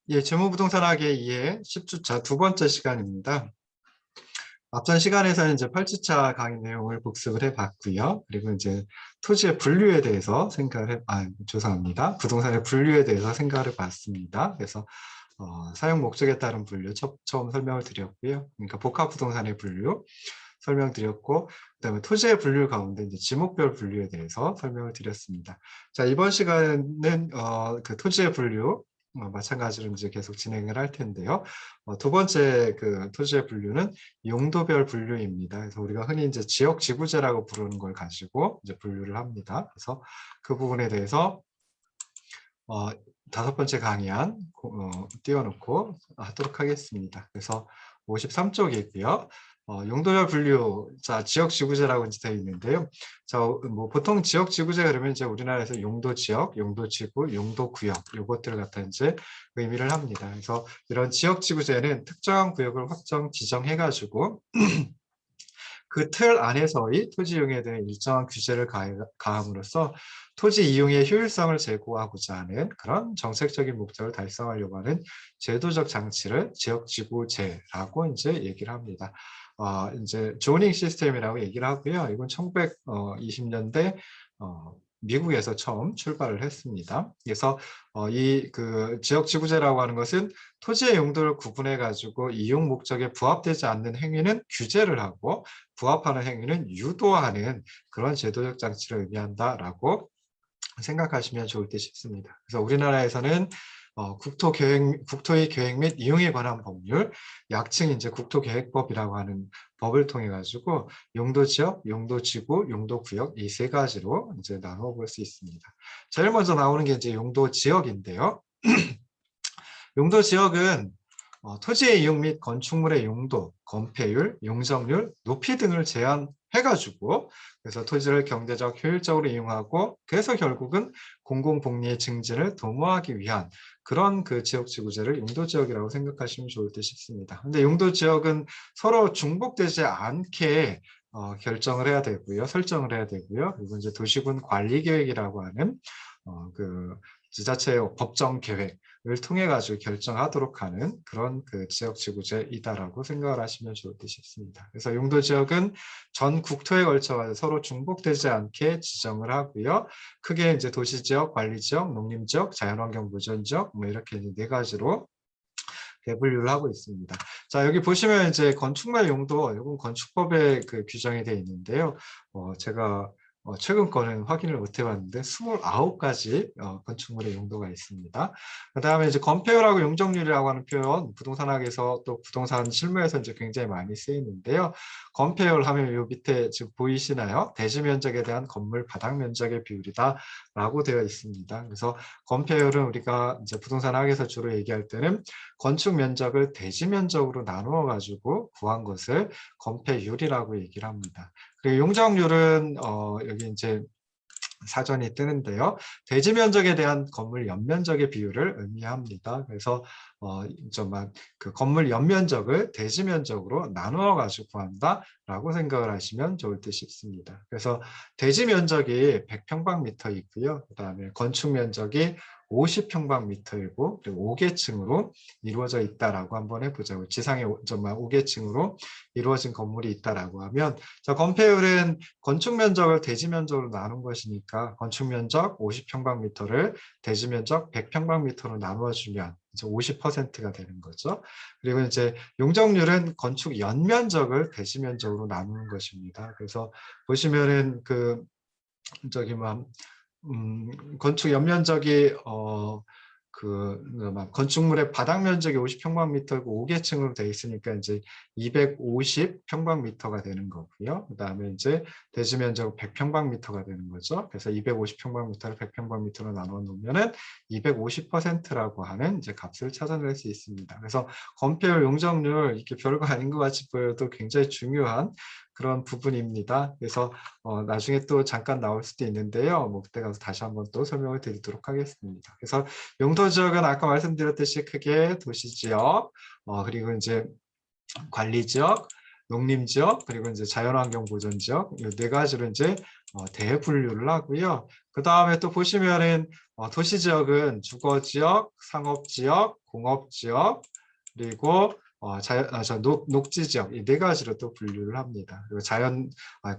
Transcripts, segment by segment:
예, 재무부동산학의 이해 10주차 두 번째 시간입니다. 앞전 시간에서는 이제 8주차 강의 내용을 복습을 해봤고요. 그리고 이제 토지의 분류에 대해서 죄송합니다. 부동산의 분류에 대해서 생각을 해봤습니다. 그래서 사용 목적에 따른 분류 처음 설명을 드렸고요. 그러니까 복합 부동산의 분류 설명드렸고, 그다음에 토지의 분류 가운데 이제 지목별 분류에 대해서 설명을 드렸습니다. 자, 이번 시간은 그 토지의 분류 마찬가지로 이제 계속 진행을 할 텐데요. 두 번째 그 토지의 분류는 용도별 분류입니다. 그래서 우리가 흔히 이제 지역 지구제라고 부르는 걸 가지고 이제 분류를 합니다. 그래서 그 부분에 대해서 다섯 번째 강의안 띄워놓고 하도록 하겠습니다. 그래서 53쪽이고요. 용도별 분류, 자, 지역지구제라고 이제 되어 있는데요. 자, 뭐 보통 지역지구제 그러면 이제 우리나라에서 용도지역, 용도지구, 용도구역 요것들을 갖다 이제 의미를 합니다. 그래서 이런 지역지구제는 특정한 구역을 지정해가지고 그 틀 안에서의 토지 이용에 대한 일정한 규제를 가함으로써 토지 이용의 효율성을 제고하고자 하는 그런 정책적인 목적을 달성하려고 하는 제도적 장치를 지역지구제라고 이제 얘기를 합니다. 이제 조닝 시스템이라고 얘기를 하고요. 이건 1920년대 미국에서 처음 출발을 했습니다. 그래서 이 그 지역지구제라고 하는 것은 토지의 용도를 구분해 가지고 이용 목적에 부합되지 않는 행위는 규제를 하고 부합하는 행위는 유도하는 그런 제도적 장치를 의미한다라고 생각하시면 좋을 듯 싶습니다. 그래서 우리나라에서는 국토의 계획 및 이용에 관한 법률, 약칭 이제 국토계획법이라고 하는 법을 통해 가지고 용도지역, 용도지구, 용도구역 이 세 가지로 이제 나누어 볼 수 있습니다. 제일 먼저 나오는 게 이제 용도지역인데요. 용도지역은 토지의 이용 및 건축물의 용도, 건폐율, 용적률, 높이 등을 제한해가지고 그래서 토지를 경제적 효율적으로 이용하고 그래서 결국은 공공복리의 증진을 도모하기 위한 그런 그 지역지구제를 용도지역이라고 생각하시면 좋을 듯 싶습니다. 근데 용도지역은 서로 중복되지 않게 결정을 해야 되고요. 설정을 해야 되고요. 그리고 이제 도시군 관리계획이라고 하는 그 지자체의 법정 계획을 통해 가지고 결정하도록 하는 그런 그 지역지구제이다라고 생각을 하시면 좋을 듯 싶습니다. 그래서 용도지역은 전 국토에 걸쳐 서로 중복되지 않게 지정을 하고요. 크게 이제 도시지역, 관리지역, 농림지역, 자연환경 보전지역 뭐 이렇게 네 가지로 대분류를 하고 있습니다. 자, 여기 보시면 이제 건축물 용도, 이건 건축법에 그 규정이 되어 있는데요. 제가 최근 거는 확인을 못 해봤는데 29가지 건축물의 용도가 있습니다. 그 다음에 이제 건폐율하고 용적률이라고 하는 표현, 부동산학에서 또 부동산 실무에서 이제 굉장히 많이 쓰이는데요. 건폐율 하면 요 밑에 지금 보이시나요? 대지 면적에 대한 건물 바닥 면적의 비율이다라고 되어 있습니다. 그래서 건폐율은 우리가 이제 부동산학에서 주로 얘기할 때는 건축 면적을 대지 면적으로 나누어 가지고 구한 것을 건폐율이라고 얘기를 합니다. 그리고 용적률은 여기 이제 사전이 뜨는데요. 대지 면적에 대한 건물 연면적의 비율을 의미합니다. 그래서 그 건물 연면적을 대지 면적으로 나누어 가지고 구한다라고 생각을 하시면 좋을 듯 싶습니다. 그래서 대지 면적이 100평방미터 있고요. 그다음에 건축 면적이 50평방미터이고 그리고 5계층으로 이루어져 있다라고 한번 해보자고. 지상에 정말 5계층으로 이루어진 건물이 있다라고 하면 자, 건폐율은 건축 면적을 대지 면적으로 나눈 것이니까 건축 면적 50평방미터를 대지 면적 100평방미터로 나누어 주면 이제 50%가 되는 거죠. 그리고 이제 용적률은 건축 연면적을 대지 면적으로 나누는 것입니다. 그래서 보시면은 그 저기 뭐 건축 연면적이 건축물의 바닥 면적이 50평방미터고 5계층으로 되어 있으니까 이제 250평방미터가 되는 거고요. 그다음에 이제 대지 면적은 100평방미터가 되는 거죠. 그래서 250평방미터를 100평방미터로 나눠 놓으면은 250%라고 하는 이제 값을 찾아낼 수 있습니다. 그래서 건폐율, 용적률 이렇게 별거 아닌 것 같이 보여도 굉장히 중요한 그런 부분입니다. 그래서 나중에 또 잠깐 나올 수도 있는데요. 뭐 그때 가서 다시 한번 또 설명을 드리도록 하겠습니다. 그래서 용도지역은 아까 말씀드렸듯이 크게 도시지역, 그리고 이제 관리지역, 농림지역, 그리고 이제 자연환경보전지역 이 네 가지로 이제 대분류를 하고요. 그 다음에 또 보시면은 도시 지역은 주거 지역, 상업 지역, 공업 지역, 그리고 녹지 지역 이 네 가지로 또 분류를 합니다. 그리고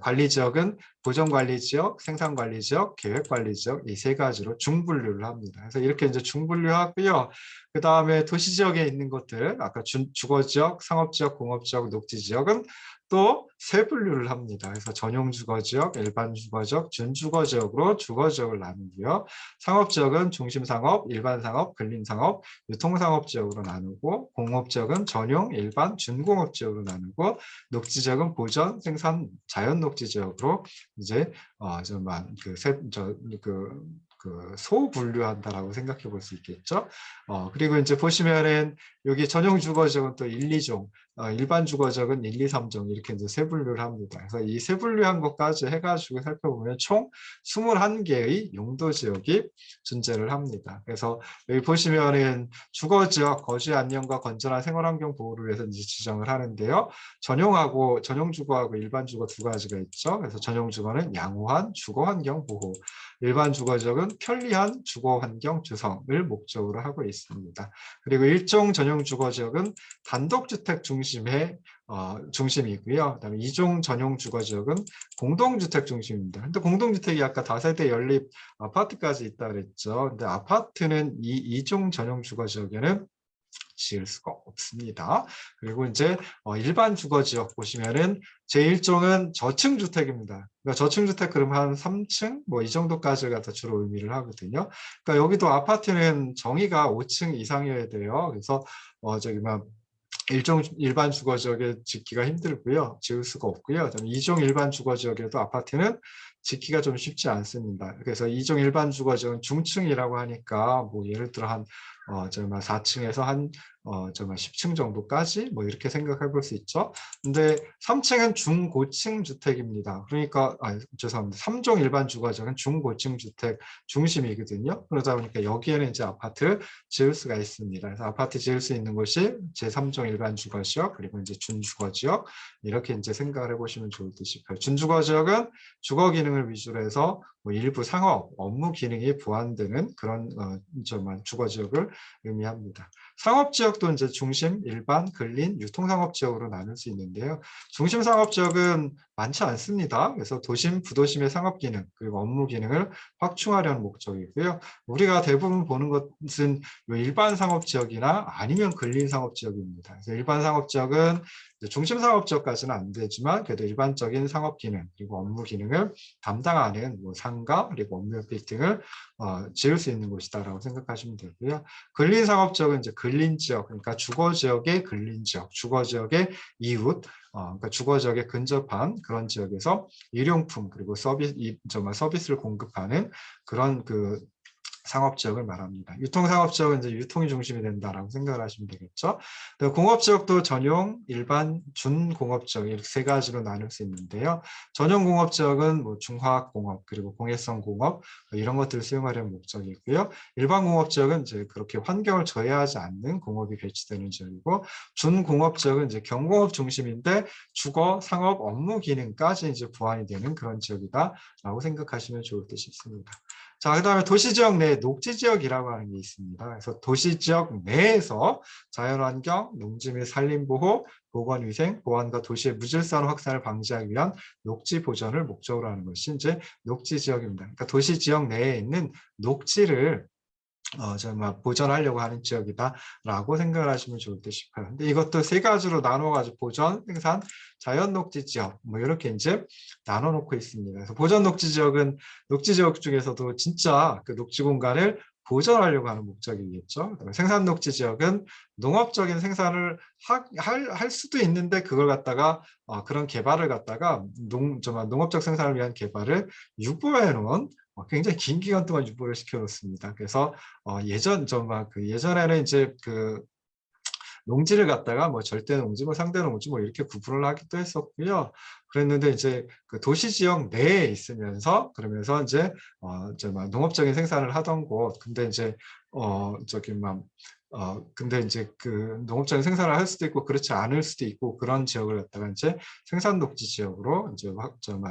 관리 지역은 보전 관리 지역, 생산 관리 지역, 계획 관리 지역 이 세 가지로 중분류를 합니다. 그래서 이렇게 이제 중분류하고요. 그 다음에 도시 지역에 있는 것들 아까 주거 지역, 상업 지역, 공업 지역, 녹지 지역은 또 세 분류를 합니다. 그래서 전용 주거 지역, 일반 주거 지역, 준주거 지역으로 주거 지역을 나누고요. 상업 지역은 중심 상업, 일반 상업, 근린 상업, 유통 상업 지역으로 나누고 공업 지역은 전용, 일반, 준공업 지역으로 나누고 녹지 지역은 보전, 생산, 자연 녹지 지역으로 이제 소분류한다라고 생각해 볼 수 있겠죠. 그리고 이제 보시면은 여기 전용 주거 지역은 또 1, 2종, 일반 주거 지역은 1, 2, 3종 이렇게 이제 세 분류를 합니다. 그래서 이 세 분류한 것까지 해가지고 살펴보면 총 21개의 용도 지역이 존재를 합니다. 그래서 여기 보시면은 주거 지역 거주 안녕과 건전한 생활환경 보호를 위해서 이제 지정을 하는데요. 전용 주거하고 일반 주거 두 가지가 있죠. 그래서 전용 주거는 양호한 주거 환경 보호, 일반 주거 지역은 편리한 주거 환경 조성을 목적으로 하고 있습니다. 그리고 일종 전용 주거 지역은 단독주택 중심이고요. 그다음에 이종 전용 주거 지역은 공동주택 중심입니다. 근데 공동주택이 아까 다세대 연립 아파트까지 있다 그랬죠. 근데 아파트는 이 이종 전용 주거 지역에는 지을 수가 없습니다. 그리고 이제 일반 주거 지역 보시면은 제1종은 저층 주택입니다. 그러니까 저층 주택 그러면 한 3층 뭐 이 정도까지를 갖다 주로 의미를 하거든요. 그러니까 여기도 아파트는 정의가 5층 이상이어야 돼요. 그래서 일반 주거 지역에 짓기가 힘들고요. 지을 수가 없고요. 이종 일반 주거 지역에도 아파트는 짓기가 좀 쉽지 않습니다. 그래서 이종 일반 주거 지역은 중층이라고 하니까 뭐 예를 들어 한 4층에서 한 10층 정도까지 뭐 이렇게 생각해 볼 수 있죠. 근데 3층은 중고층 주택입니다. 그러니까 죄송합니다. 3종 일반 주거지역은 중고층 주택 중심이거든요. 그러다 보니까 여기에는 이제 아파트 지을 수가 있습니다. 그래서 아파트 지을 수 있는 곳이 제3종 일반 주거지역 그리고 이제 준주거지역 이렇게 이제 생각을 해보시면 좋을 듯 싶어요. 준주거지역은 주거 기능을 위주로 해서 뭐 일부 상업, 업무 기능이 보완되는 그런 주거지역을 의미합니다. 상업지역도 이제 중심, 일반, 근린, 유통상업지역으로 나눌 수 있는데요. 중심상업지역은 많지 않습니다. 그래서 도심, 부도심의 상업기능, 그리고 업무 기능을 확충하려는 목적이고요. 우리가 대부분 보는 것은 일반 상업지역이나 아니면 근린 상업지역입니다. 그래서 일반 상업지역은 중심 상업지역까지는 안 되지만 그래도 일반적인 상업 기능 그리고 업무 기능을 담당하는 뭐 상가 그리고 업무 협회 등을 지을 수 있는 곳이다라고 생각하시면 되고요. 근린 상업지역은 이제 근린 지역 그러니까 주거 지역의 근린 지역, 주거 지역의 이웃, 그러니까 주거 지역에 근접한 그런 지역에서 일용품 그리고 서비스를 공급하는 그런 상업지역을 말합니다. 유통상업지역은 이제 유통이 중심이 된다라고 생각을 하시면 되겠죠. 공업지역도 전용, 일반, 준공업지역 이렇게 세 가지로 나눌 수 있는데요. 전용 공업지역은 뭐 중화학공업 그리고 공해성 공업 이런 것들을 수용하려는 목적이 있고요. 일반 공업지역은 이제 그렇게 환경을 저해하지 않는 공업이 배치되는 지역이고 준공업지역은 이제 경공업 중심인데 주거, 상업, 업무 기능까지 이제 보완이 되는 그런 지역이다라고 생각하시면 좋을 듯 싶습니다. 자, 그다음에 도시지역 내 녹지지역이라고 하는 게 있습니다. 그래서 도시지역 내에서 자연환경, 농지 및 산림보호, 보건위생, 보안과 도시의 무질서한 확산을 방지하기 위한 녹지 보전을 목적으로 하는 것이 이제 녹지지역입니다. 그러니까 도시지역 내에 있는 녹지를 보전하려고 하는 지역이다라고 생각을 하시면 좋을 듯 싶어요. 근데 이것도 세 가지로 나눠가지고 보전, 생산, 자연 녹지 지역 뭐 이렇게 이제 나눠놓고 있습니다. 그래서 보전 녹지 지역은 녹지 지역 중에서도 진짜 그 녹지 공간을 보전하려고 하는 목적이겠죠. 생산 녹지 지역은 농업적인 생산을 할 수도 있는데 그걸 갖다가 그런 개발을 갖다가 농업적 생산을 위한 개발을 유보해 놓은 굉장히 긴 기간 동안 유보를 시켜 놓습니다. 그래서 예전에는 이제 농지를 갖다가 뭐 절대 농지, 뭐 상대 농지 뭐 이렇게 구분을 하기도 했었고요. 그랬는데 이제 그 도시 지역 내에 있으면서 그러면서 이제 이제 막 농업적인 생산을 하던 곳 근데 이제 저기 막 근데 이제 그 농업적인 생산을 할 수도 있고 그렇지 않을 수도 있고 그런 지역을 갖다가 이제 생산 녹지 지역으로 이제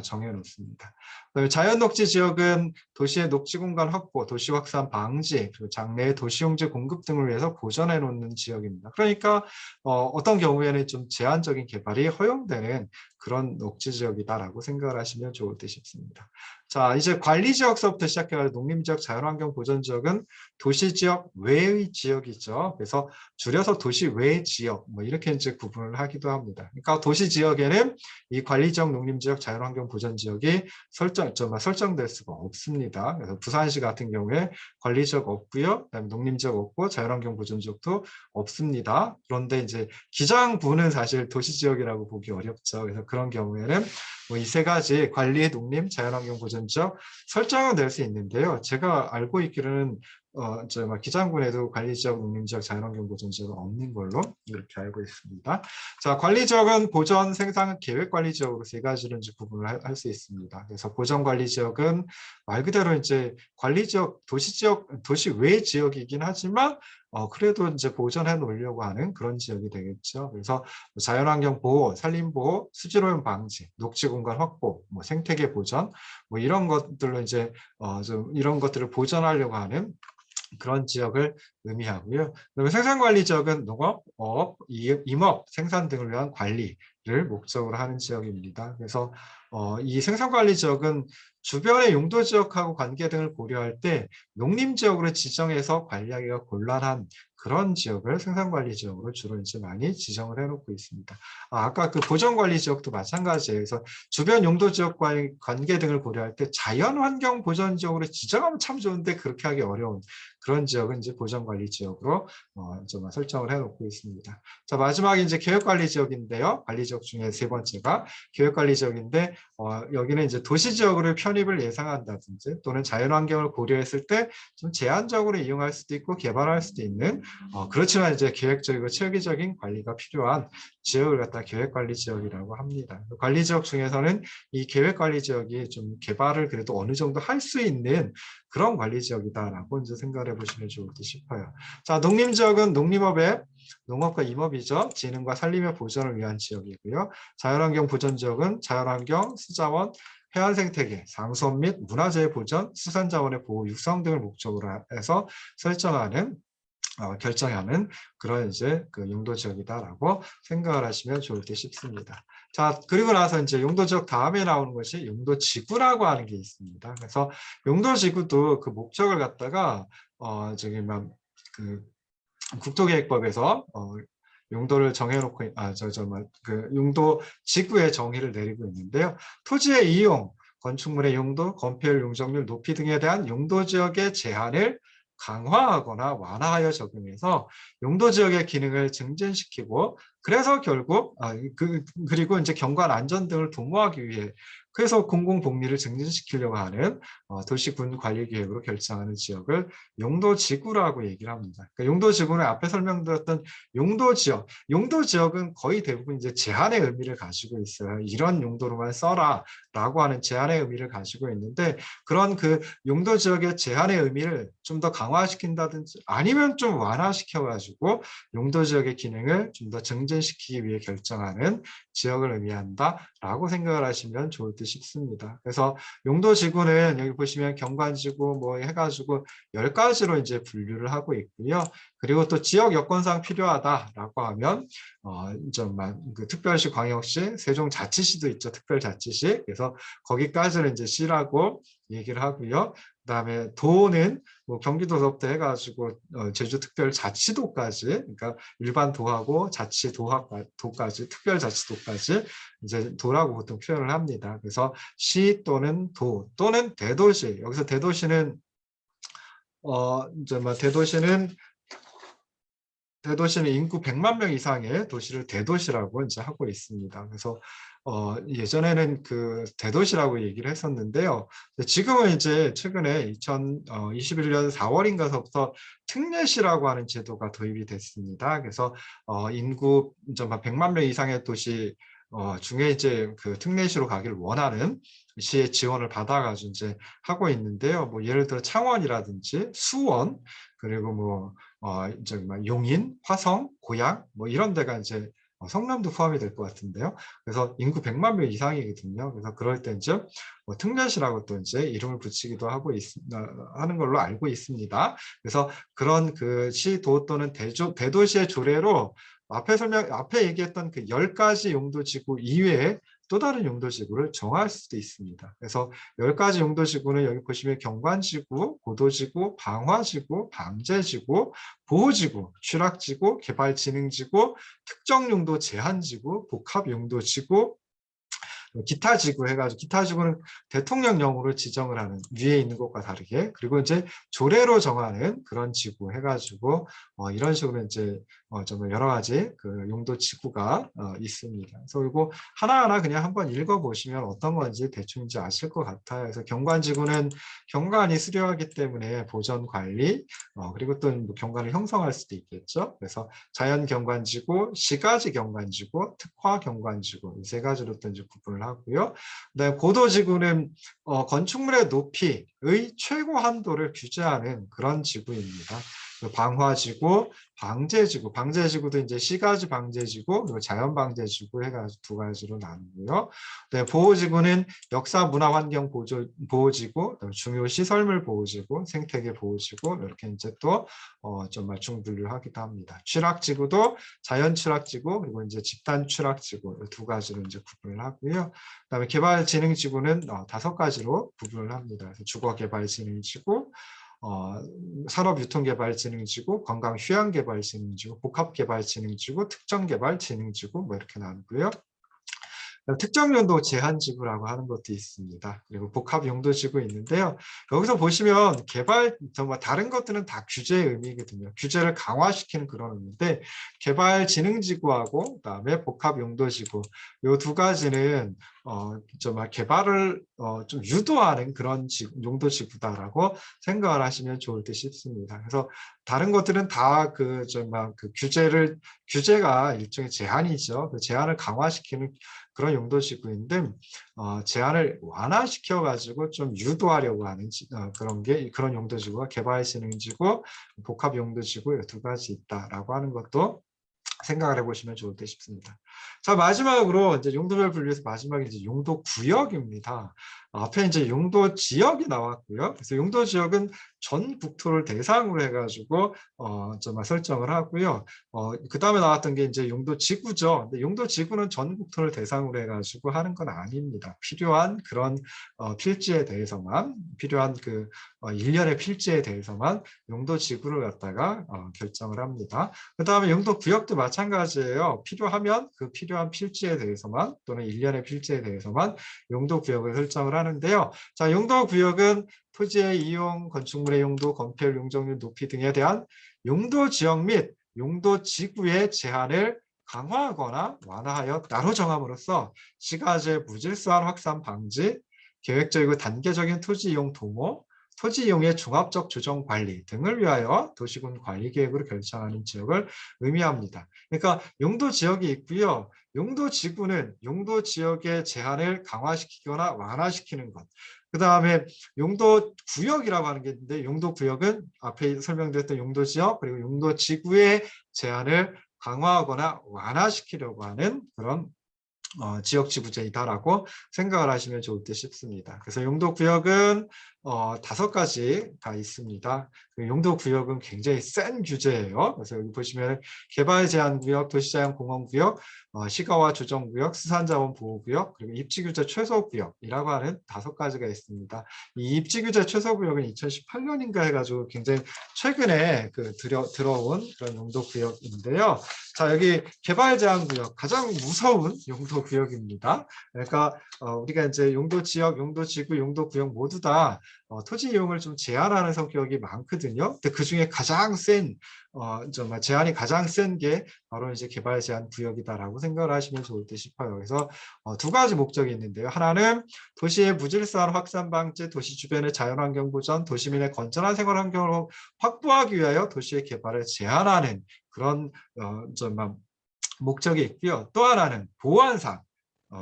정해 놓습니다. 그다음에 자연 녹지 지역은 도시의 녹지 공간 확보, 도시 확산 방지, 그리고 장래의 도시용지 공급 등을 위해서 보전해 놓는 지역입니다. 그러니까 어떤 경우에는 좀 제한적인 개발이 허용되는 그런 녹지 지역이다라고 생각을 하시면 좋을 듯 싶습니다. 자, 이제 관리 지역서부터 시작해가지고 농림지역, 자연환경 보전 지역은 도시 지역 외의 지역이죠. 그래서 줄여서 도시 외 지역 뭐 이렇게 이제 구분을 하기도 합니다. 그러니까 도시 지역에는 이 관리 지역, 농림지역, 자연환경 보전 지역이 설정될 수가 없습니다. 그래서 부산시 같은 경우에 관리 지역 없고요, 그다음에 농림지역 없고 자연환경 보전 지역도 없습니다. 그런데 이제 기장부는 사실 도시 지역이라고 보기 어렵죠. 그래서 그런 경우에는 뭐 이 세 가지 관리, 농림, 자연환경 보전 지역 설정은 될 수 있는데요. 제가 알고 있기로는 기장군에도 관리지역, 농림지역, 자연환경 보전지역은 없는 걸로 이렇게 알고 있습니다. 자, 관리지역은 보전, 생산, 계획관리지역으로 세 가지로 이제 구분을 할 수 있습니다. 그래서 보전관리지역은 말 그대로 이제 관리지역, 도시지역, 도시 외 지역이긴 하지만 그래도 이제 보전해 놓으려고 하는 그런 지역이 되겠죠. 그래서 자연환경 보호, 산림 보호, 수질오염 방지, 녹지 공간 확보, 뭐 생태계 보전, 뭐 이런 것들로 이제 좀 이런 것들을 보전하려고 하는 그런 지역을 의미하고요. 그다음에 생산관리 지역은 농업, 어업, 임업, 생산 등을 위한 관리를 목적으로 하는 지역입니다. 그래서 이 생산관리 지역은 주변의 용도 지역하고 관계 등을 고려할 때 농림지역으로 지정해서 관리하기가 곤란한 그런 지역을 생산관리 지역으로 주로 이제 많이 지정을 해놓고 있습니다. 아까 그 보전관리 지역도 마찬가지예요. 그래서 주변 용도 지역과의 관계 등을 고려할 때 자연환경 보전 지역으로 지정하면 참 좋은데 그렇게 하기 어려운 그런 지역은 이제 보전관리 지역으로 좀 설정을 해놓고 있습니다. 자, 마지막에 이제 계획관리 지역인데요. 관리 지역 중에 세 번째가 계획관리 지역인데 여기는 이제 도시 지역으로 편입을 예상한다든지 또는 자연환경을 고려했을 때 좀 제한적으로 이용할 수도 있고 개발할 수도 있는 그렇지만 이제 계획적이고 체계적인 관리가 필요한 지역을 갖다 계획관리 지역이라고 합니다. 관리 지역 중에서는 이 계획관리 지역이 좀 개발을 그래도 어느 정도 할 수 있는 그런 관리 지역이다라고 이제 생각을 해보시면 좋을 듯 싶어요. 자, 농림 지역은 농림업의 농업과 임업이죠. 진흥과 산림의 보전을 위한 지역이고요. 자연환경 보전 지역은 자연환경, 수자원, 해안 생태계, 상수원 및 문화재의 보전, 수산자원의 보호, 육성 등을 목적으로 해서 설정하는 결정하는 그런 이제 그 용도 지역이다라고 생각을 하시면 좋을 듯 싶습니다. 자, 그리고 나서 이제 용도 지역 다음에 나오는 것이 용도 지구라고 하는 게 있습니다. 그래서 용도 지구도 그 목적을 갖다가 저기 막 그 국토계획법에서 용도를 정해놓고 그 용도 지구의 정의를 내리고 있는데요. 토지의 이용, 건축물의 용도, 건폐율, 용적률, 높이 등에 대한 용도 지역의 제한을 강화하거나 완화하여 적용해서 용도 지역의 기능을 증진시키고 그래서 결국 그리고 이제 경관 안전 등을 도모하기 위해 그래서 공공복리를 증진시키려고 하는 도시군 관리계획으로 결정하는 지역을 용도지구라고 얘기를 합니다. 그러니까 용도지구는 앞에 설명드렸던 용도지역, 용도지역은 거의 대부분 이제 제한의 의미를 가지고 있어요. 이런 용도로만 써라라고 하는 제한의 의미를 가지고 있는데 그런 그 용도지역의 제한의 의미를 좀 더 강화시킨다든지 아니면 좀 완화시켜가지고 용도지역의 기능을 좀 더 증진시키기 위해 결정하는 지역을 의미한다라고 생각을 하시면 좋을 듯 싶습니다. 그래서 용도지구는 여기 보시면 경관지구 뭐 해가지고 10가지로 이제 분류를 하고 있고요. 그리고 또 지역 여건상 필요하다라고 하면 그 특별시, 광역시, 세종자치시도 있죠. 특별자치시. 그래서 거기까지는 이제 시라고 얘기를 하고요. 그다음에 도는 뭐 경기도서부터 해가지고 제주특별자치도까지, 그러니까 일반 도하고 자치도까지, 특별자치도까지 이제 도라고 보통 표현을 합니다. 그래서 시 또는 도 또는 대도시. 여기서 대도시는 대도시는 인구 100만 명 이상의 도시를 대도시라고 이제 하고 있습니다. 그래서 예전에는 그 대도시라고 얘기를 했었는데요. 지금은 이제 최근에 2021년 4월인가서부터 특례시라고 하는 제도가 도입이 됐습니다. 그래서 인구 100만 명 이상의 도시 중에 이제 그 특례시로 가기를 원하는 시의 지원을 받아가지고 이제 하고 있는데요. 뭐 예를 들어 창원이라든지 수원, 그리고 뭐 이제 막 용인, 화성, 고양 뭐 이런 데가 이제 성남도 포함이 될 것 같은데요. 그래서 인구 100만 명 이상이거든요. 그래서 그럴 때 이제 뭐 특례시라고 또 이제 이름을 붙이기도 하고 하는 걸로 알고 있습니다. 그래서 그런 그 시도 또는 대도시의 조례로 앞에 얘기했던 그 10가지 용도지구 이외에 또 다른 용도지구를 정할 수도 있습니다. 그래서 10가지 용도지구는 여기 보시면 경관지구, 고도지구, 방화지구, 방제지구, 보호지구, 취락지구, 개발진흥지구, 특정용도 제한지구, 복합용도지구, 기타 지구 해가지고 기타 지구는 대통령령으로 지정을 하는 위에 있는 것과 다르게 그리고 이제 조례로 정하는 그런 지구 해가지고 이런 식으로 이제 정말 여러 가지 그 용도 지구가 있습니다. 그래서 이거 하나하나 그냥 한번 읽어보시면 어떤 건지 대충 이제 아실 것 같아요. 그래서 경관지구는 경관이 수려하기 때문에 보전 관리 그리고 또 뭐 경관을 형성할 수도 있겠죠. 그래서 자연 경관지구, 시가지 경관지구, 특화 경관지구 이 세 가지로 또 이제 구분을 하고요. 그다음에 고도지구는 건축물의 높이의 최고 한도를 규제하는 그런 지구입니다. 방화지구, 방제지구, 방제지구도 이제 시가지 방제지구, 그리고 자연방제지구 해가지고 두 가지로 나누고요. 네, 보호지구는 역사 문화 환경 보호지구, 중요 시설물 보호지구, 생태계 보호지구 이렇게 이제 또 좀 맞춤 분류하기도 합니다. 취락지구도 자연 취락지구 그리고 이제 집단 취락지구 두 가지로 이제 구분을 하고요. 그다음에 개발진흥지구는 5가지로 구분을 합니다. 그래서 주거개발진흥지구, 산업유통개발진흥지구, 관광휴양개발진흥지구, 복합개발진흥지구, 특정개발진흥지구 뭐 이렇게 나누고요. 특정용도 제한지구라고 하는 것도 있습니다. 그리고 복합용도지구 있는데요. 여기서 보시면 정말 다른 것들은 다 규제의 의미거든요. 규제를 강화시키는 그런 의미인데 개발진흥지구하고 그다음에 복합용도지구 이 두 가지는 정말 개발을 좀 유도하는 그런 용도지구다라고 생각을 하시면 좋을 듯 싶습니다. 그래서 다른 것들은 다 규제가 일종의 제한이죠. 그 제한을 강화시키는 그런 용도지구인데 제한을 완화시켜 가지고 좀 유도하려고 하는 그런 용도지구가 개발진흥지구, 복합용도지구 두 가지 있다라고 하는 것도 생각을 해보시면 좋을 듯 싶습니다. 자, 마지막으로 이제 용도별 분류에서 마지막에 이제 용도 구역입니다. 앞에 이제 용도 지역이 나왔고요. 그래서 용도 지역은 전 국토를 대상으로 해가지고 좀 설정을 하고요. 그 다음에 나왔던 게 이제 용도 지구죠. 근데 용도 지구는 전 국토를 대상으로 해가지고 하는 건 아닙니다. 필요한 그런 필지에 대해서만 필요한 그 일련의 필지에 대해서만 용도 지구를 갖다가 결정을 합니다. 그 다음에 용도 구역도 마찬가지예요. 필요하면 그 필요한 필지에 대해서만 또는 일련의 필지에 대해서만 용도 구역을 설정을 하는데요. 자, 용도 구역은 토지의 이용, 건축물의 용도, 건폐율, 용적률, 높이 등에 대한 용도 지역 및 용도 지구의 제한을 강화하거나 완화하여 따로 정함으로써 시가지의 무질서한 확산 방지, 계획적이고 단계적인 토지 이용 도모, 토지 이용의 종합적 조정 관리 등을 위하여 도시군 관리 계획으로 결정하는 지역을 의미합니다. 그러니까 용도 지역이 있고요. 용도 지구는 용도 지역의 제한을 강화시키거나 완화시키는 것. 그 다음에 용도 구역이라고 하는 게 있는데 용도 구역은 앞에 설명드렸던 용도 지역 그리고 용도 지구의 제한을 강화하거나 완화시키려고 하는 그런 지역지구제이다라고 생각을 하시면 좋을 듯 싶습니다. 그래서 용도구역은 5가지가 있습니다. 용도구역은 굉장히 센 규제예요. 그래서 여기 보시면 개발제한구역, 도시자연공원구역, 시가와 조정구역, 수산자원보호구역, 그리고 입지규제 최소구역이라고 하는 5가지가 있습니다. 이 입지규제 최소구역은 2018년인가 해가지고 굉장히 최근에 들어온 그런 용도구역인데요. 자, 여기 개발제한구역 가장 무서운 용도구역입니다. 그러니까 우리가 이제 용도지역, 용도지구, 용도구역 모두 다 토지 이용을 좀 제한하는 성격이 많거든요. 근데 그 중에 가장 센 정말 제한이 가장 센 게 바로 이제 개발 제한 구역이다라고 생각을 하시면 좋을 듯 싶어요. 그래서 2가지 목적이 있는데요. 하나는 도시의 무질서한 확산 방지, 도시 주변의 자연환경 보전, 도시민의 건전한 생활 환경을 확보하기 위하여 도시의 개발을 제한하는 그런 목적이 있고요. 또 하나는 보안상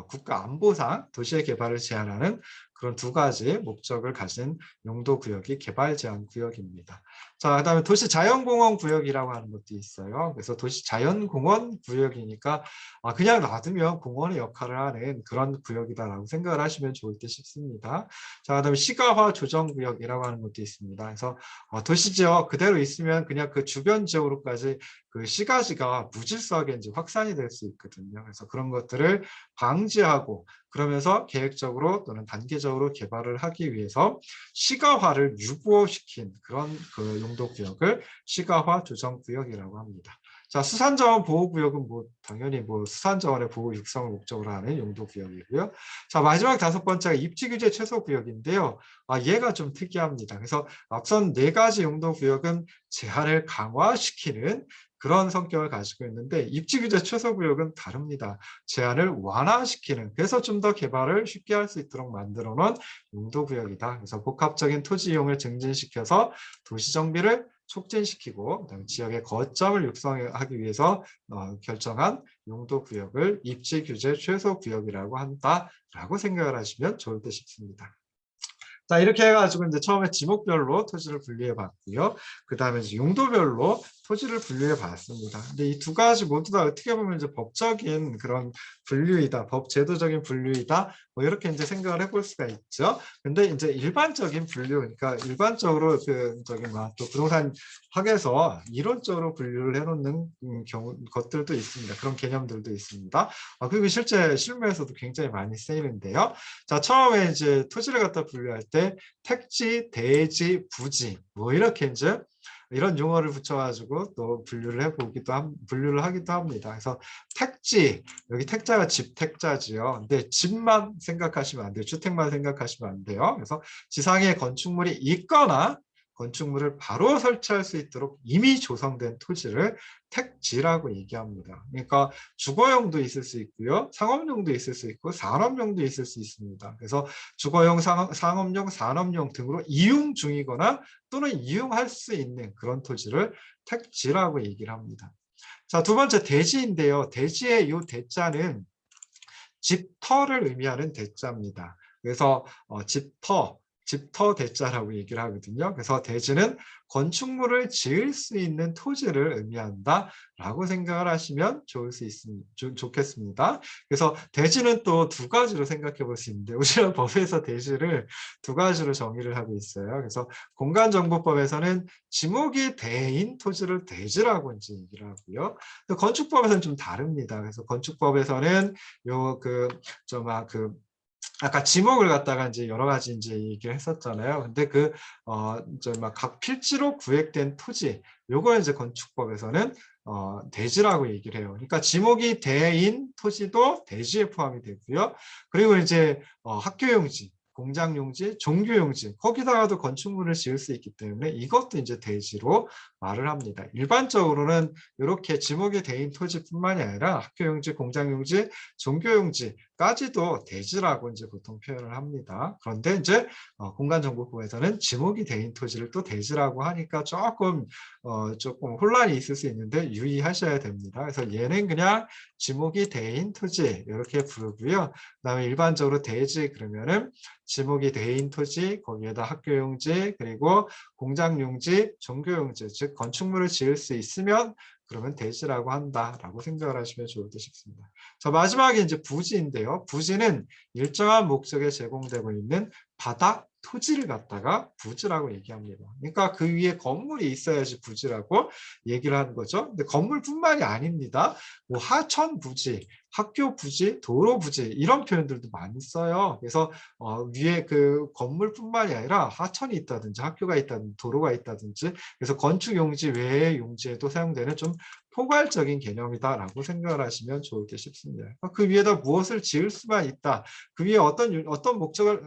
국가 안보상 도시의 개발을 제한하는 그런 두 가지 목적을 가진 용도구역이 개발제한구역입니다. 자, 그다음에 도시자연공원구역이라고 하는 것도 있어요. 그래서 도시자연공원구역이니까 그냥 놔두면 공원의 역할을 하는 그런 구역이다라고 생각을 하시면 좋을 듯 싶습니다. 자, 그다음에 시가화 조정구역이라고 하는 것도 있습니다. 그래서 도시지역 그대로 있으면 그냥 그 주변 지역으로까지 그 시가지가 무질서하게 이제 확산이 될 수 있거든요. 그래서 그런 것들을 방지하고 그러면서 계획적으로 또는 단계적으로 개발을 하기 위해서 시가화를 유보시킨 그런 그 용도구역을 시가화 조정구역이라고 합니다. 자, 수산자원 보호구역은 당연히 수산자원의 보호 육성을 목적으로 하는 용도구역이고요. 자, 마지막 5번째가 입지규제 최소구역인데요. 얘가 좀 특이합니다. 그래서 앞선 4가지 용도구역은 제한을 강화시키는 그런 성격을 가지고 있는데 입지규제 최소구역은 다릅니다. 제한을 완화시키는, 그래서 좀 더 개발을 쉽게 할 수 있도록 만들어 놓은 용도구역이다. 그래서 복합적인 토지 이용을 증진시켜서 도시정비를 촉진시키고 지역의 거점을 육성하기 위해서 결정한 용도구역을 입지규제 최소구역이라고 한다라고 생각을 하시면 좋을 듯 싶습니다. 자, 이렇게 해가지고 이제 처음에 지목별로 토지를 분류해 봤고요. 그 다음에 용도별로 토지를 분류해 봤습니다. 근데 이 두 가지 모두 다 어떻게 보면 이제 법적인 그런 분류이다, 법 제도적인 분류이다, 이렇게 이제 생각을 해볼 수가 있죠. 근데 이제 일반적인 분류, 그러니까 일반적으로 또 부동산 학에서 이론적으로 분류를 해놓는 것들도 있습니다. 그런 개념들도 있습니다. 그리고 실제 실무에서도 굉장히 많이 쓰이는데요. 자, 처음에 이제 토지를 갖다 분류할 때 택지, 대지, 부지 이렇게 이제 이런 용어를 붙여가지고 또 분류를 하기도 합니다. 그래서 택지, 여기 택자가 집 택자지요. 근데 집만 생각하시면 안 돼요. 주택만 생각하시면 안 돼요. 그래서 지상에 건축물이 있거나 건축물을 바로 설치할 수 있도록 이미 조성된 토지를 택지라고 얘기합니다. 그러니까 주거용도 있을 수 있고요. 상업용도 있을 수 있고 산업용도 있을 수 있습니다. 그래서 주거용, 상업용, 산업용 등으로 이용 중이거나 또는 이용할 수 있는 그런 토지를 택지라고 얘기를 합니다. 자, 두 번째 대지인데요. 대지의 이 대자는 집터를 의미하는 대자입니다. 그래서 집터 대자라고 얘기를 하거든요. 그래서 대지는 건축물을 지을 수 있는 토지를 의미한다라고 생각을 하시면 좋겠습니다. 그래서 대지는 또 두 가지로 생각해 볼 수 있는데 우리는 법에서 대지를 두 가지로 정의를 하고 있어요. 그래서 공간정보법에서는 지목이 대인 토지를 대지라고 이제 얘기를 하고요. 건축법에서는 좀 다릅니다. 그래서 건축법에서는 아까 지목을 갖다가 이제 여러 가지 이제 얘기를 했었잖아요. 근데 각 필지로 구획된 토지, 요걸 이제 건축법에서는 대지라고 얘기를 해요. 그러니까 지목이 대인 토지도 대지에 포함이 되고요. 그리고 이제 학교용지, 공장용지, 종교용지, 거기다가도 건축물을 지을 수 있기 때문에 이것도 이제 대지로 말을 합니다. 일반적으로는 이렇게 지목이 대인 토지뿐만이 아니라 학교용지, 공장용지, 종교용지까지도 대지라고 이제 보통 표현을 합니다. 그런데 이제 공간정보법에서는 지목이 대인 토지를 또 대지라고 하니까 조금 혼란이 있을 수 있는데 유의하셔야 됩니다. 그래서 얘는 그냥 지목이 대인 토지 이렇게 부르고요. 그다음에 일반적으로 대지 그러면은 지목이 대인 토지, 거기에다 학교용지, 그리고 공장용지, 종교용지, 즉 건축물을 지을 수 있으면 그러면 대지라고 한다라고 생각을 하시면 좋을 듯 싶습니다. 자, 마지막에 이제 부지인데요. 부지는 일정한 목적에 제공되고 있는 바닥 토지를 갖다가 부지라고 얘기합니다. 그러니까 그 위에 건물이 있어야지 부지라고 얘기를 하는 거죠. 근데 건물뿐만이 아닙니다. 하천 부지, 학교 부지, 도로 부지 이런 표현들도 많이 써요. 그래서 위에 그 건물뿐만이 아니라 하천이 있다든지 학교가 있다든지 도로가 있다든지 그래서 건축 용지 외의 용지에도 사용되는 좀 포괄적인 개념이다라고 생각을 하시면 좋을 듯 싶습니다. 그 위에다 무엇을 지을 수만 있다. 그 위에 어떤 목적을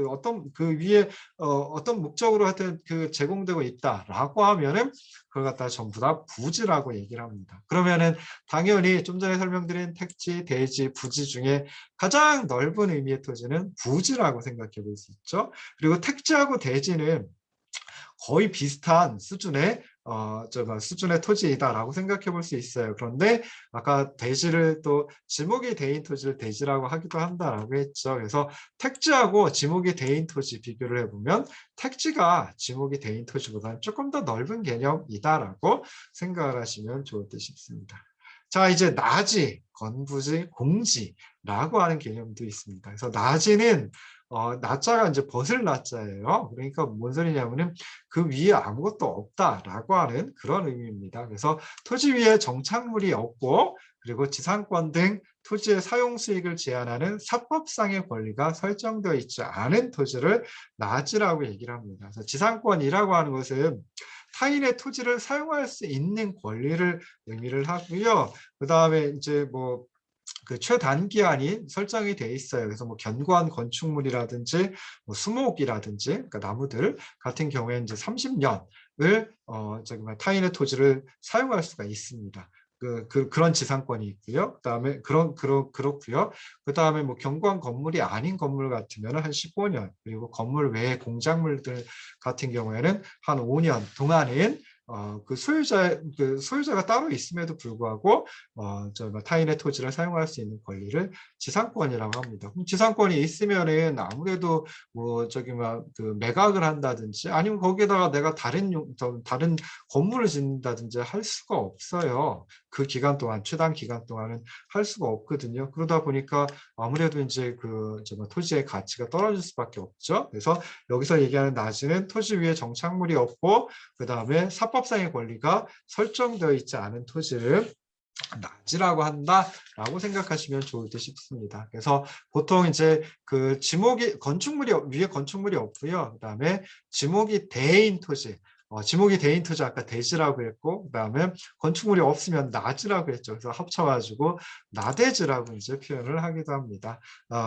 어떤 목적으로 하여튼 제공되고 있다라고 하면은 그걸 갖다가 전부 다 부지라고 얘기를 합니다. 그러면은 당연히 좀 전에 설명드린 택지, 대지, 부지 중에 가장 넓은 의미의 토지는 부지라고 생각해 볼 수 있죠. 그리고 택지하고 대지는 거의 비슷한 수준의 수준의 토지이다라고 생각해 볼 수 있어요. 그런데 아까 대지를 또 지목이 대인 토지를 대지라고 하기도 한다라고 했죠. 그래서 택지하고 지목이 대인 토지 비교를 해보면 택지가 지목이 대인 토지보다는 조금 더 넓은 개념이다라고 생각을 하시면 좋을 듯 싶습니다. 자, 이제 나지, 건부지, 공지라고 하는 개념도 있습니다. 그래서 나지는 나자가 이제 벗을 나자예요. 그러니까 뭔 소리냐면은 그 위에 아무것도 없다라고 하는 그런 의미입니다. 그래서 토지 위에 정착물이 없고 그리고 지상권 등 토지의 사용 수익을 제한하는 사법상의 권리가 설정되어 있지 않은 토지를 나지라고 얘기를 합니다. 그래서 지상권이라고 하는 것은 타인의 토지를 사용할 수 있는 권리를 의미를 하고요. 그 다음에 이제 뭐 그 최단기한이 설정이 돼 있어요. 그래서 뭐 견고한 건축물이라든지 뭐 수목이라든지 그러니까 나무들 같은 경우에 이제 30년을 타인의 토지를 사용할 수가 있습니다. 그런 지상권이 있고요. 그다음에 그렇고요. 그다음에 뭐 견고한 건물이 아닌 건물 같으면 한 15년, 그리고 건물 외의 공작물들 같은 경우에는 한 5년 동안은 소유자가 따로 있음에도 불구하고 타인의 토지를 사용할 수 있는 권리를 지상권이라고 합니다. 그럼 지상권이 있으면은 아무래도 뭐 그 매각을 한다든지 아니면 거기에다가 내가 다른 건물을 짓는다든지 할 수가 없어요. 그 기간 동안 최단 기간 동안은 할 수가 없거든요. 그러다 보니까 아무래도 이제 토지의 가치가 떨어질 수밖에 없죠. 그래서 여기서 얘기하는 나지는 토지 위에 정착물이 없고 그 다음에 사법상의 권리가 설정되어 있지 않은 토지를 나지라고 한다라고 생각하시면 좋을 듯 싶습니다. 그래서 보통 이제 그 위에 건축물이 없고요. 그다음에 지목이 대인 토지, 지목이 대인 토지 아까 대지라고 했고, 그다음에 건축물이 없으면 나지라고 했죠. 그래서 합쳐가지고 나대지라고 이제 표현을 하기도 합니다.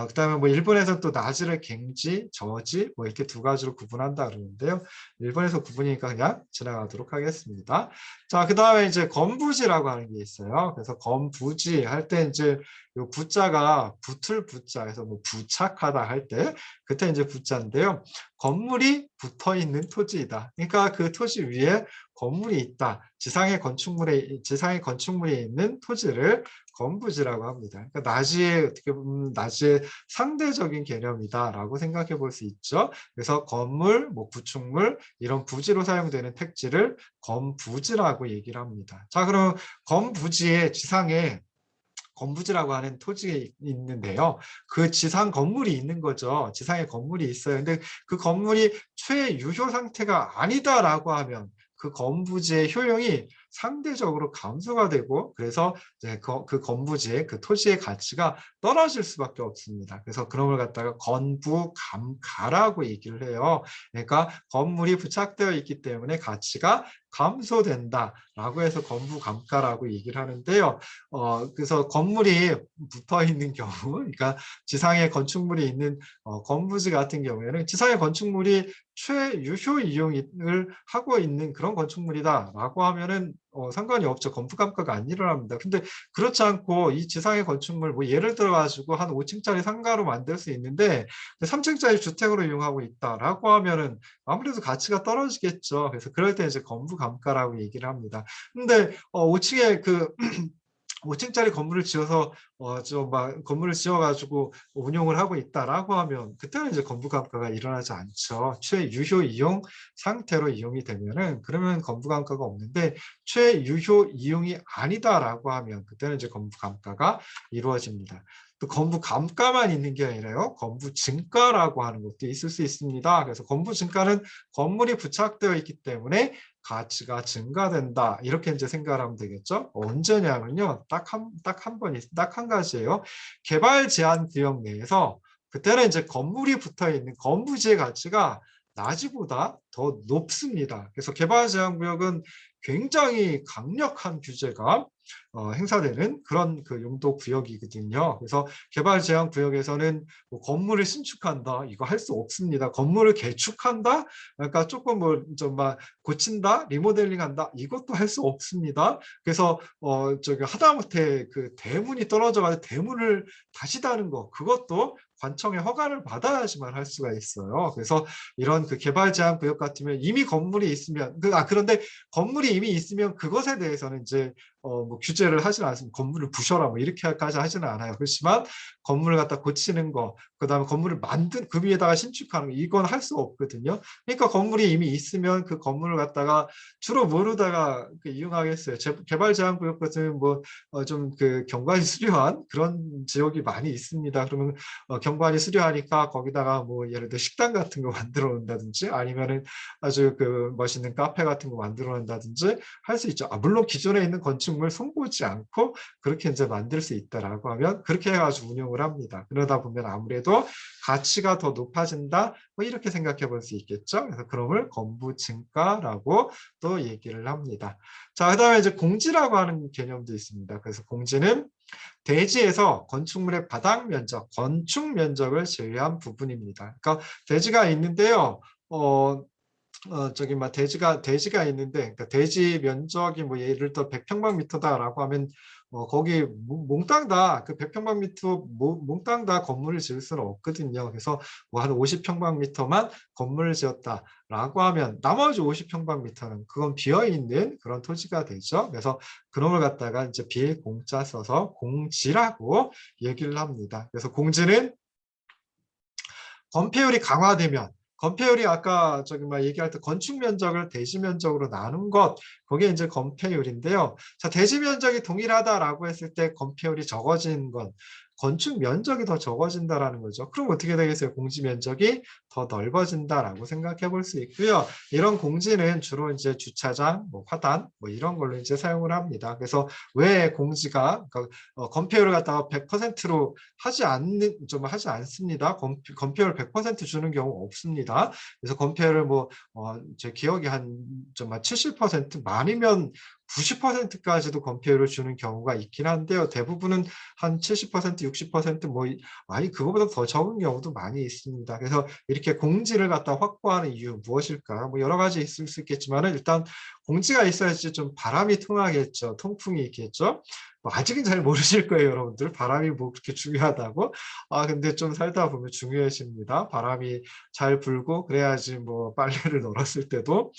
그다음에 뭐 일본에서 또 나지를 갱지, 저지 뭐 이렇게 두 가지로 구분한다 그러는데요. 일본에서 구분이니까 그냥 지나가도록 하겠습니다. 자, 그다음에 이제 건부지라고 하는 게 있어요. 그래서 건부지 할 때 이제 요 부자가 붙을 부자에서 뭐 부착하다 할 때 그때 이제 부자인데요. 건물이 붙어 있는 토지이다. 그러니까 그 토지 위에 건물이 있다. 지상의 건축물이 있는 토지를 건부지라고 합니다. 그러니까 어떻게 보면 나지의 상대적인 개념이다라고 생각해 볼 수 있죠. 그래서 건물, 뭐 구축물 이런 부지로 사용되는 택지를 건부지라고 얘기를 합니다. 자, 그럼 건부지의 지상에 건부지라고 하는 토지가 있는데요. 그 지상 건물이 있는 거죠. 지상에 건물이 있어요. 근데 그 건물이 최유효 상태가 아니다라고 하면 그 건부지의 효용이 상대적으로 감소가 되고 그래서 이제 그 건부지의 그 토지의 가치가 떨어질 수밖에 없습니다. 그래서 그런 걸 갖다가 건부감가라고 얘기를 해요. 그러니까 건물이 부착되어 있기 때문에 가치가 감소된다라고 해서 건부감가라고 얘기를 하는데요. 그래서 건물이 붙어 있는 경우, 그러니까 지상에 건축물이 있는 건부지 같은 경우에는 지상의 건축물이 최유효 이용을 하고 있는 그런 건축물이다라고 하면은 상관이 없죠. 건부감가가 안 일어납니다. 근데 그렇지 않고 이 지상의 건축물, 뭐 예를 들어 가지고 한 5층짜리 상가로 만들 수 있는데 3층짜리 주택으로 이용하고 있다라고 하면은 아무래도 가치가 떨어지겠죠. 그래서 그럴 때 이제 건부감가라고 얘기를 합니다. 근데 5층에 5층짜리 건물을 지어서 건물을 지어가지고 운용을 하고 있다라고 하면 그때는 이제 건부감가가 일어나지 않죠. 최유효 이용 상태로 이용이 되면은 그러면 건부감가가 없는데 최유효 이용이 아니다라고 하면 그때는 이제 건부감가가 이루어집니다. 또 건부감가만 있는 게 아니라요. 건부증가라고 하는 것도 있을 수 있습니다. 그래서 건부증가는 건물이 부착되어 있기 때문에 가치가 증가된다. 이렇게 이제 생각을 하면 되겠죠. 언제냐면요. 딱 한 가지예요. 개발 제한 구역 내에서 그때는 이제 건물이 붙어 있는 건부지의 가치가 나지보다 더 높습니다. 그래서 개발 제한 구역은 굉장히 강력한 규제가 행사되는 그런 그 용도 구역이거든요. 그래서 개발 제한 구역에서는 뭐 건물을 신축한다 이거 할 수 없습니다. 건물을 개축한다, 그러니까 조금 뭐 좀 막 고친다, 리모델링한다 이것도 할 수 없습니다. 그래서 하다못해 그 대문이 떨어져가지고 대문을 다시 다는 거 그것도 관청의 허가를 받아야지만 할 수가 있어요. 그래서 이런 그 개발 제한 구역 같으면 이미 건물이 있으면 그런데 건물이 이미 있으면 그것에 대해서는 이제 뭐 규제를 하지는 않습니다. 건물을 부셔라 뭐 이렇게까지 하지는 않아요. 그렇지만 건물을 갖다 고치는 거, 그다음에 건물을 만든 그 위에다가 신축하는 거 이건 할 수 없거든요. 그러니까 건물이 이미 있으면 그 건물을 갖다가 주로 뭐로다가 이용하겠어요. 개발 제한 구역 같은 뭐 좀 그 경관이 수려한 그런 지역이 많이 있습니다. 그러면 경관이 수려하니까 거기다가 뭐 예를 들어 식당 같은 거 만들어 놓는다든지 아니면은 아주 그 멋있는 카페 같은 거 만들어 놓는다든지 할 수 있죠. 물론 기존에 있는 건축물 손보지 않고 그렇게 이제 만들 수 있다라고 하면 그렇게 해가지고 운영을 합니다. 그러다 보면 아무래도 가치가 더 높아진다. 뭐 이렇게 생각해 볼 수 있겠죠. 그래서 그럼을 건부증가라고 또 얘기를 합니다. 자, 그다음에 이제 공지라고 하는 개념도 있습니다. 그래서 공지는 대지에서 건축물의 바닥 면적, 건축 면적을 제외한 부분입니다. 그러니까 대지가 있는데요. 저기 막 대지가 있는데, 그러니까 대지 면적이 뭐 예를 들어 100평방미터다라고 하면 거기 몽땅 다 그 100평방미터 몽땅 다 건물을 지을 수는 없거든요. 그래서 뭐 한 50평방미터만 건물을 지었다라고 하면 나머지 50평방미터는 그건 비어 있는 그런 토지가 되죠. 그래서 그런 걸 갖다가 이제 비공자 써서 공지라고 얘기를 합니다. 그래서 공지는 건폐율이 강화되면 건폐율이 아까 저기 막 얘기할 때 건축 면적을 대지 면적으로 나눈 것 그게 이제 건폐율인데요. 자, 대지 면적이 동일하다라고 했을 때 건폐율이 적어진 건 건축 면적이 더 적어진다라는 거죠. 그럼 어떻게 되겠어요? 공지 면적이 더 넓어진다라고 생각해 볼 수 있고요. 이런 공지는 주로 이제 주차장, 뭐 화단, 뭐 이런 걸로 이제 사용을 합니다. 그래서 왜 공지가 그러니까 건폐율을 갖다가 100%로 하지 않습니다. 건폐율 100% 주는 경우 없습니다. 그래서 건폐율을 뭐 제 기억이 한 정말 70% 많으면 90%까지도 건폐율을 주는 경우가 있긴 한데요. 대부분은 한 70%, 60%뭐 아니 그거보다 더 적은 경우도 많이 있습니다. 그래서 이렇게 공지를 갖다 확보하는 이유 무엇일까? 뭐 여러 가지 있을 수 있겠지만은 일단 공지가 있어야지 좀 바람이 통하겠죠. 통풍이 있겠죠. 뭐 아직은 잘 모르실 거예요, 여러분들. 바람이 뭐 그렇게 중요하다고. 근데 좀 살다 보면 중요해집니다. 바람이 잘 불고 그래야지 뭐 빨래를 널었을 때도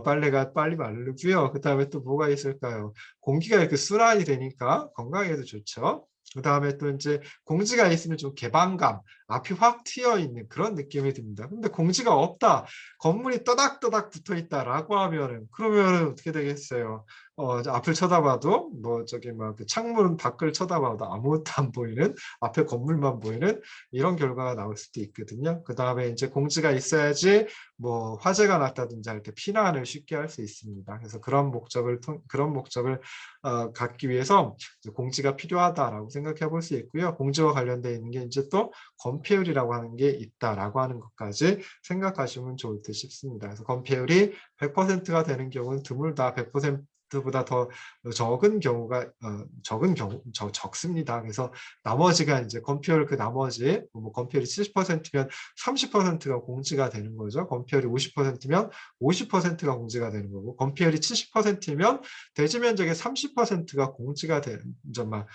빨래가 빨리 마르고요. 그다음에 또 뭐가 있을까요? 공기가 이렇게 순환이 되니까 건강에도 좋죠. 그다음에 또 이제 공지가 있으면 좀 개방감, 앞이 확 트여 있는 그런 느낌이 듭니다. 근데 공지가 없다, 건물이 떠닥떠닥 붙어 있다라고 하면은 그러면은 어떻게 되겠어요? 앞을 쳐다봐도 뭐 저기 막 창문 밖을 쳐다봐도 아무것도 안 보이는 앞에 건물만 보이는 이런 결과가 나올 수도 있거든요. 그다음에 이제 공지가 있어야지 뭐 화재가 났다든지 할 때 피난을 쉽게 할 수 있습니다. 그래서 그런 목적을 갖기 위해서 공지가 필요하다라고 생각해 볼 수 있고요. 공지와 관련되어 있는 게 이제 또 건폐율이라고 하는 게 있다라고 하는 것까지 생각하시면 좋을 듯 싶습니다. 그래서 건폐율이 100%가 되는 경우는 드물다 100%보다 더 적은 경우가 적습니다. 그래서 나머지가 이제 건폐율 그 나머지 뭐 건폐율이 70%면 30%가 공지가 되는 거죠. 건폐율이 50%면 50%가 공지가 되는 거고 건폐율이 70%면 대지 면적의 30%가 공지가 되는 점만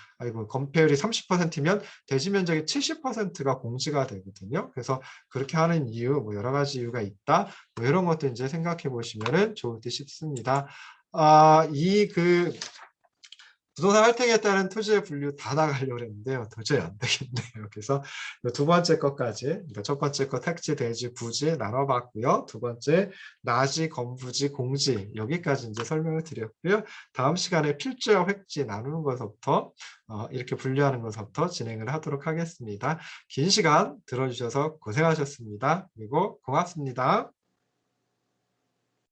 건폐율이 30%면 대지 면적의 70%가 공지가 되거든요. 그래서 그렇게 하는 이유 뭐 여러 가지 이유가 있다. 뭐 이런 것도 이제 생각해 보시면 좋을 듯 싶습니다. 부동산 할당에 따른 토지의 분류 다 나가려고 했는데요. 도저히 안 되겠네요. 그래서 두 번째 것까지, 그러니까 첫 번째 거 택지, 대지, 부지 나눠봤고요. 두 번째 나지, 건부지, 공지 여기까지 이제 설명을 드렸고요. 다음 시간에 필지와 획지 나누는 것부터 이렇게 분류하는 것부터 진행을 하도록 하겠습니다. 긴 시간 들어주셔서 고생하셨습니다. 그리고 고맙습니다.